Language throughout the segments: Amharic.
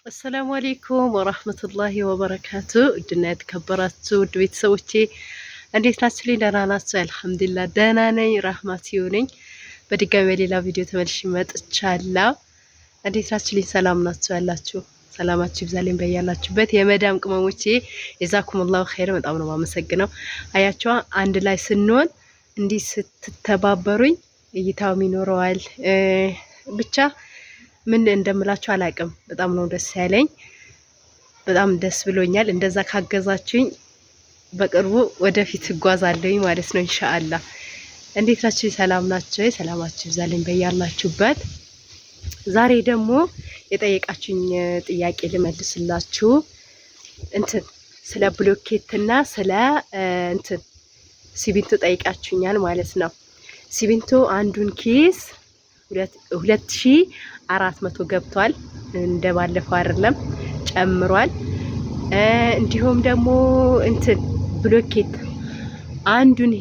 السلام عليكم ورحمة الله وبركاته ودنا የተከበራችሁ ውድ ቤተሰቦቼ እንዴት ናችሁ? ደህና ናችሁ? አልሐምዱሊላህ ደህና ነኝ። ራህማቲው ነኝ። በድጋሚ በሌላ ቪዲዮ ተመልሼ መጥቻለሁ። እንዴት ናችሁ? ሰላም ናችሁ? ያላችሁ ሰላማችሁ ይብዛልኝ በያላችሁበት። የመዳም ቅመሞቼ የዛኩሙላሁ ኸይር በጣም ነው የማመሰግነው። አያችሁ አንድ ላይ ስንሆን እንዲህ ስትተባበሩኝ እይታው ይኖረዋል ብቻ ምን እንደምላችሁ አላቅም። በጣም ነው ደስ ያለኝ። በጣም ደስ ብሎኛል። እንደዛ ካገዛችሁኝ በቅርቡ ወደፊት እጓዛለሁኝ ማለት ነው ኢንሻአላህ። እንዴት ናችሁ? ሰላም ናችሁ? ሰላማችሁ ይብዛልኝ በያላችሁበት። ዛሬ ደግሞ የጠየቃችሁኝ ጥያቄ ልመልስላችሁ። ስለ ብሎኬትና ስለ ሲሚንቶ ጠይቃችሁኛል ማለት ነው። ሲሚንቶ አንዱን ኪስ 2400 ገብቷል። እንደባለፈው አይደለም ጨምሯል። እንዲሁም ደግሞ ብሎኬት አንዱን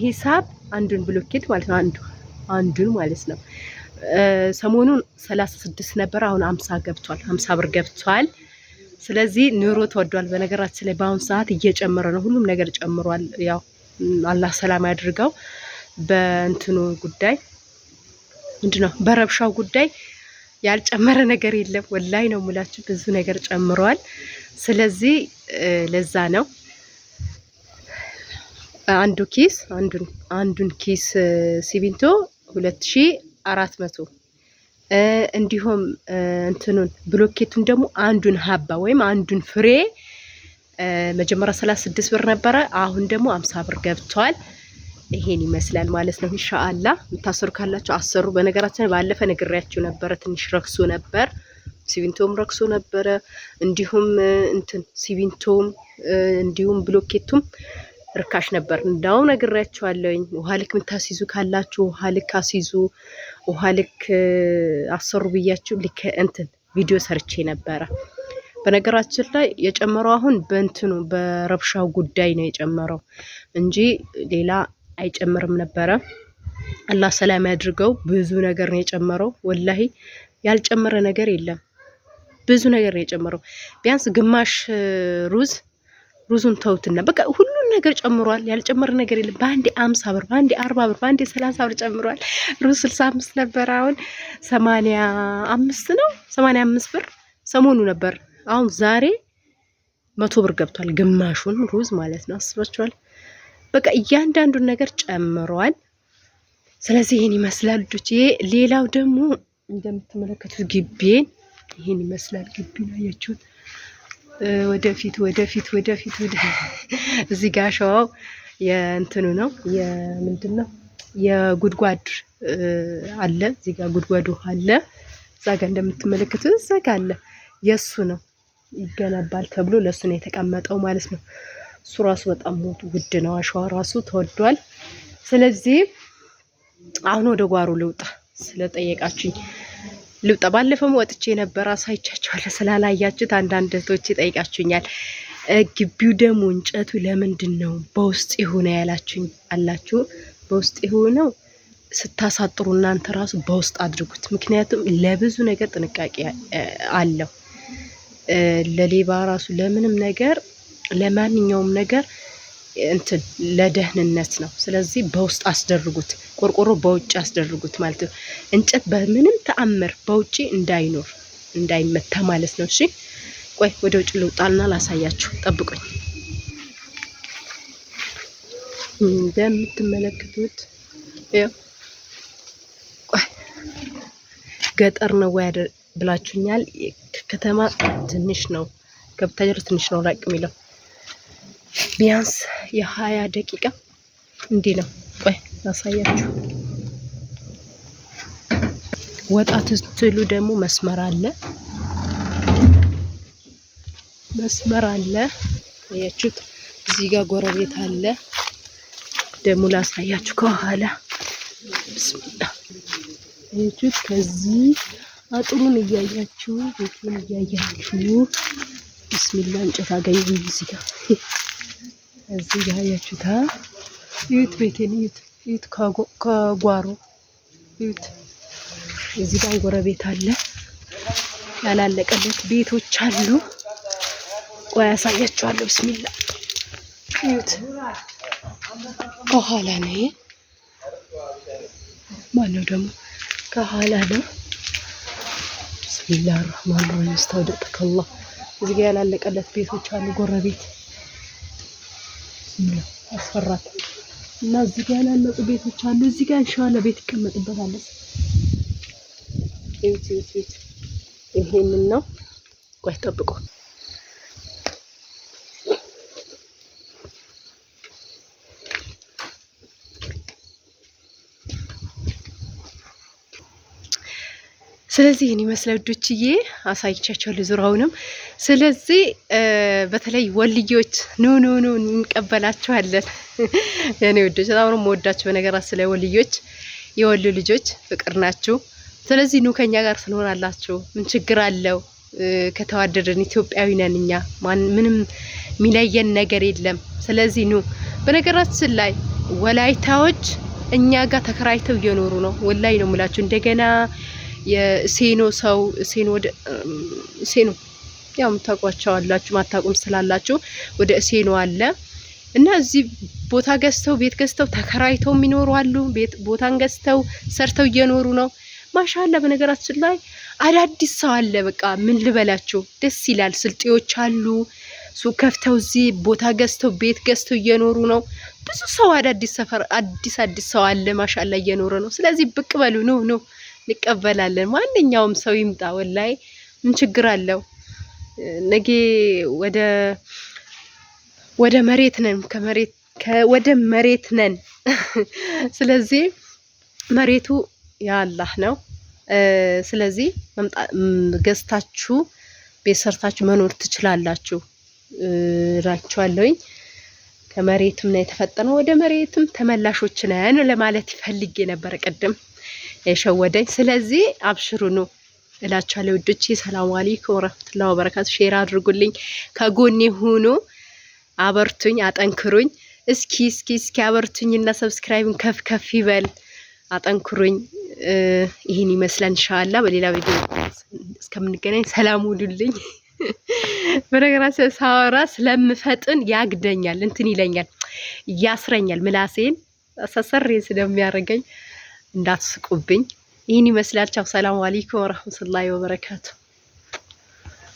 ብሎኬት ማለት ነው አንዱን ማለት ነው ሰሞኑን 36 ነበር፣ አሁን 50 ገብቷል። 50 ብር ገብቷል። ስለዚህ ኑሮ ተወዷል። በነገራችን ላይ በአሁን ሰዓት እየጨመረ ነው። ሁሉም ነገር ጨምሯል። ያው አላህ ሰላም ያድርገው። በእንትኑ ጉዳይ ምንድነው በረብሻው ጉዳይ ያልጨመረ ነገር የለም። ወላይ ነው ሙላችሁ ብዙ ነገር ጨምሯል። ስለዚህ ለዛ ነው አንዱን ኪስ ሲሚንቶ 2400 እንዲሁም ብሎኬቱን ደግሞ አንዱን ሀባ ወይም አንዱን ፍሬ መጀመሪያ 36 ብር ነበረ፣ አሁን ደግሞ 50 ብር ገብቷል። ይሄን ይመስላል ማለት ነው። ኢንሻአላህ የምታሰሩ ካላችሁ አሰሩ። በነገራችን ባለፈ ነግሬያችሁ ነበረ፣ ትንሽ ረክሶ ነበር፣ ሲሚንቶም ረክሶ ነበረ። እንዲሁም ሲሚንቶም እንዲሁም ብሎኬቱም ርካሽ ነበር። እንዳው ነግሬያችኋለሁኝ። ውሃ ልክ የምታስይዙ ካላችሁ ውሃ ልክ አስይዙ፣ ውሃ ልክ አሰሩ ብያችሁ ቪዲዮ ሰርቼ ነበረ። በነገራችን ላይ የጨመረው አሁን በረብሻው ጉዳይ ነው የጨመረው እንጂ ሌላ አይጨምርም ነበረ። አላህ ሰላም ያድርገው። ብዙ ነገር ነው የጨመረው። ወላሂ ያልጨመረ ነገር የለም። ብዙ ነገር ነው የጨመረው። ቢያንስ ግማሽ ሩዙን ተውትና በቃ ሁሉን ነገር ጨምሯል። ያልጨመረ ነገር የለም። በአንዴ 50 ብር፣ በአንዴ 40 ብር፣ በአንዴ 30 ብር ጨምሯል። ሩዝ 65 ነበር፣ አሁን 85 ብር ሰሞኑ ነበር። አሁን ዛሬ 100 ብር ገብቷል። ግማሹን ሩዝ ማለት ነው። አስባችኋል? በቃ እያንዳንዱን ነገር ጨምሯል። ስለዚህ ይሄን ይመስላል ልጆች። ሌላው ደግሞ እንደምትመለከቱት ግቢን ይሄን ይመስላል። ግቢ ነው ያያችሁት። ወደፊት እዚህ ጋር ሸዋው ነው ምንድነው የጉድጓድ አለ። እዚህ ጋር ጉድጓዱ አለ። እዛ ጋር እንደምትመለከቱት እዛ ጋር አለ። የሱ ነው ይገነባል ተብሎ ለሱ ነው የተቀመጠው ማለት ነው። እሱ ራሱ በጣም ውድ ነው። አሸዋ ራሱ ተወዷል። ስለዚህ አሁን ወደ ጓሮ ልውጣ። ስለጠየቃችሁኝ ልውጣ። ባለፈው ወጥቼ ነበር አሳይቻችኋለሁ። ስላላያችሁት አንዳንድ እህቶች ጠይቃችሁኛል። ግቢው ደግሞ እንጨቱ ለምንድን ነው በውስጥ የሆነ ያላችሁኝ አላችሁ። በውስጥ የሆነው ስታሳጥሩ እናንተ ራሱ በውስጥ አድርጉት። ምክንያቱም ለብዙ ነገር ጥንቃቄ አለው። ለሌባ ራሱ ለምንም ነገር ለማንኛውም ነገር ለደህንነት ነው። ስለዚህ በውስጥ አስደርጉት። ቆርቆሮ በውጭ አስደርጉት ማለት ነው። እንጨት በምንም ተአምር በውጪ እንዳይመታ ማለት ነው። እሺ ቆይ ወደ ውጭ ልውጣና ላሳያችሁ። ጠብቁኝ። እንደምትመለከቱት ቆይ ገጠር ነው ወይ ብላችሁኛል። ከተማ ትንሽ ነው፣ ከብታጀር ትንሽ ነው ራቅ የሚለው ቢያንስ የ20 ደቂቃ እንዲህ ነው። ቆይ ላሳያችሁ። ወጣት ስትሉ ደግሞ መስመር አለ። አያችሁት? እዚህ ጋር ጎረቤት አለ። ደግሞ ላሳያችሁ ከኋላ ብስሚላህ። አያችሁት? ከዚህ አጥሩን እያያችሁ ቤቱን እያያችሁ ብስሚላህ እንጨት አገኘሁ እዚህ ጋር አያችሁታ? እዩት፣ ቤቴን እዩት፣ ከጓሮ እዩት። እዚህ ጋር ጎረቤት አለ። ያላለቀለት ቤቶች አሉ። ቆይ ያሳያችኋለሁ። ብስሚላ እዩት። ከኋላ ነው ማነው ደግሞ ከኋላ ነው። ብስሚላህ አርህማን ረሂም አስተውደቀላህ። እዚህ ጋር ያላለቀለት ቤቶች አሉ። ጎረቤት አስፈራት እና እዚህ ጋር ያላለቁ ቤቶች አሉ። እዚህ ጋር ኢንሻአላህ ቤት ይቀመጥበታል። እዩት ይሄንን ነው። ቆይ ጠብቁ። ስለዚህ እኔ መስለው ዱችዬ አሳይቻችኋለሁ ዙራውንም። ስለዚህ በተለይ ወልዮች ኑ እንቀበላችኋለን። የኔ ወዶች በጣም ነው የምወዳችሁ። በነገራችን ላይ ወልዮች የወሉ ልጆች ፍቅር ናችሁ። ስለዚህ ኑ ከኛ ጋር ስለሆናላችሁ ምን ችግር አለው? ከተዋደደን ኢትዮጵያዊ ነን እኛ። ምንም የሚለየን ነገር የለም። ስለዚህ ኑ። በነገራችን ላይ ወላይታዎች እኛ ጋር ተከራይተው እየኖሩ ነው። ወላይ ነው የምላችሁ። እንደገና የሴኖ ሰው ሴኖ ያው የምታውቋቸው አላችሁ፣ ማታውቁም ስላላችሁ ወደ ሴኖ አለ እና እዚህ ቦታ ገዝተው ቤት ገዝተው ተከራይተው የሚኖሩ አሉ። ቦታን ገዝተው ሰርተው እየኖሩ ነው። ማሻአላ። በነገራችን ላይ አዳዲስ ሰው አለ። በቃ ምን ልበላችሁ፣ ደስ ይላል። ስልጤዎች አሉ ሱቅ ከፍተው እዚህ ቦታ ገዝተው ቤት ገዝተው እየኖሩ ነው። ብዙ ሰው አዳዲስ ሰፈር አዲስ ሰው አለ። ማሻአላ እየኖረ ነው። ስለዚህ ብቅ በሉ ኑ እንቀበላለን። ማንኛውም ሰው ይምጣ። ወላይ ምን ችግር አለው? ነገ ወደ መሬት ነን፣ ወደ መሬት ነን። ስለዚህ መሬቱ ያላህ ነው። ስለዚህ ገዝታችሁ ቤት ሰርታችሁ መኖር ትችላላችሁ እላችኋለሁኝ። ከመሬትም ነው የተፈጠነው፣ ወደ መሬትም ተመላሾች ነን ለማለት ፈልጌ ነበር ቅድም የሸወደኝ። ስለዚህ አብሽሩ ነው እላችኋለሁ ውዶቼ። ሰላም አለይኩም ወራህመቱላሂ ወበረካቱ። ሼር አድርጉልኝ፣ ከጎኔ ሁኑ፣ አበርቱኝ፣ አጠንክሩኝ። እስኪ አበርቱኝና ሰብስክራይብን ከፍ ይበል፣ አጠንክሩኝ። ይሄን ይመስላል። ኢንሻአላህ በሌላ ቪዲዮ እስከምንገናኝ ሰላም ሁኑልኝ። በነገራችን ሳወራ ስለምፈጥን ያግደኛል፣ እንትን ይለኛል፣ ያስረኛል፣ ምላሴን አሳሰሬ ስለሚያደርገኝ እንዳትስቁብኝ። ይህን ይመስላል። ቻው፣ ሰላም አለይኩም ወራህመቱላሂ ወበረካቱ።